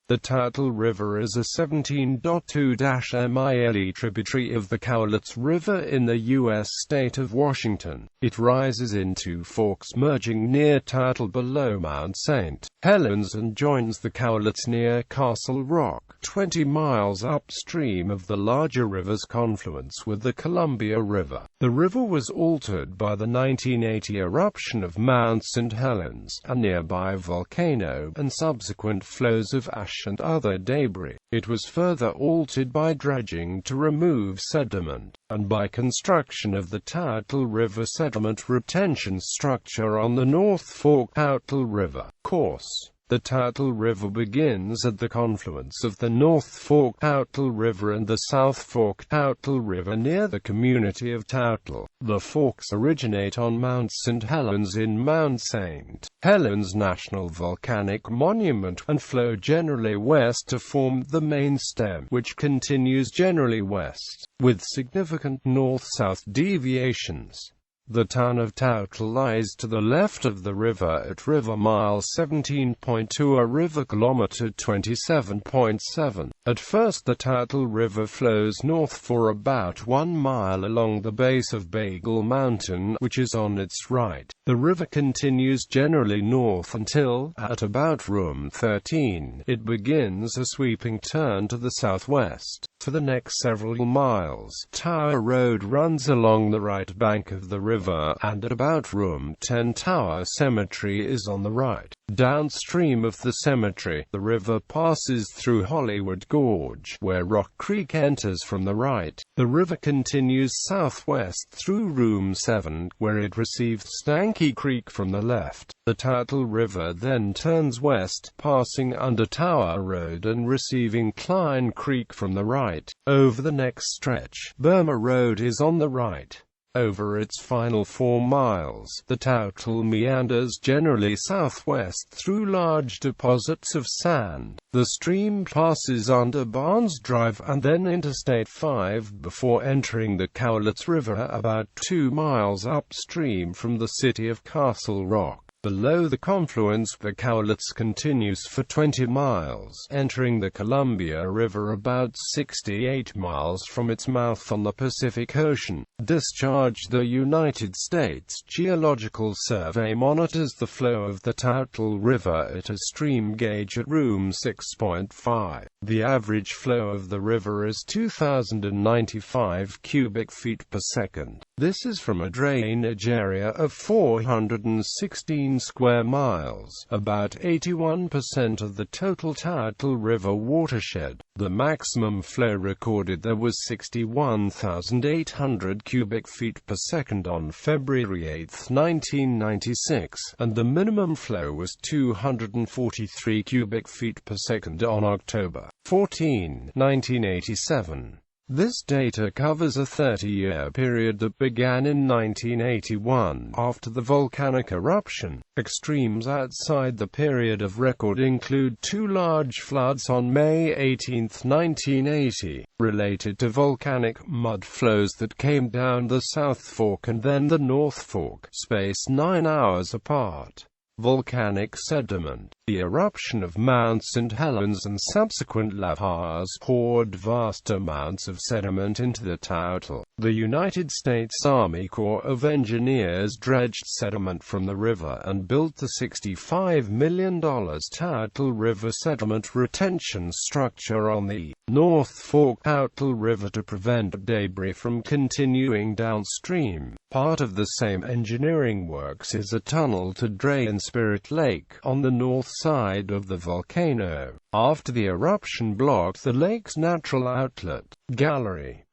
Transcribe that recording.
The Toutle River is a 17.2-mile tributary of the Cowlitz River in the U.S. state of Washington. It rises in two forks merging near Toutle below Mount St. Helens and joins the Cowlitz near Castle Rock, 20 miles upstream of the larger river's confluence with the Columbia River. The river was altered by the 1980 eruption of Mount St. Helens, a nearby volcano, and subsequent flows of ash and other debris. It was further altered by dredging to remove sediment, and by construction of the Toutle River sediment retention structure on the North Fork Toutle River course. The Toutle River begins at the confluence of the North Fork Toutle River and the South Fork Toutle River near the community of Toutle. The forks originate on Mount St. Helens in Mount St. Helens National Volcanic Monument, and flow generally west to form the main stem, which continues generally west, with significant north-south deviations. The town of Toutle lies to the left of the river at river mile 17.2 a river kilometer 27.7. At first the Toutle River flows north for about 1 mile along the base of Bagel Mountain, which is on its right. The river continues generally north until, at about room 13, it begins a sweeping turn to the southwest. For the next several miles, Tower Road runs along the right bank of the river, and at about room 10 Tower Cemetery is on the right. Downstream of the cemetery, the river passes through Hollywood Gorge, where Rock Creek enters from the right. The river continues southwest through room 7, where it receives Stanky Creek from the left. The Toutle River then turns west, passing under Tower Road and receiving Klein Creek from the right. Over the next stretch, Burma Road is on the right. Over its final 4 miles, the Toutle meanders generally southwest through large deposits of sand. The stream passes under Barnes Drive and then Interstate 5 before entering the Cowlitz River about 2 miles upstream from the city of Castle Rock. Below the confluence, the Cowlitz continues for 20 miles, entering the Columbia River about 68 miles from its mouth on the Pacific Ocean. Discharge. The United States Geological Survey monitors the flow of the Toutle River at a stream gauge at room 6.5. The average flow of the river is 2,095 cubic feet per second. This is from a drainage area of 416 square miles, about 81% of the total Toutle River watershed. The maximum flow recorded there was 61,800 cubic feet per second on February 8, 1996, and the minimum flow was 243 cubic feet per second on October 14, 1987. This data covers a 30-year period that began in 1981, after the volcanic eruption. Extremes outside the period of record include 2 large floods on May 18, 1980, related to volcanic mud flows that came down the South Fork and then the North Fork, spaced 9 hours apart. Volcanic sediment. The eruption of Mount St. Helens and subsequent lavas poured vast amounts of sediment into the Toutle. The United States Army Corps of Engineers dredged sediment from the river and built the $65 million Toutle River sediment retention structure on the North Fork Toutle River to prevent debris from continuing downstream. Part of the same engineering works is a tunnel to drain Spirit Lake, on the north side of the volcano, after the eruption blocked the lake's natural outlet. Gallery.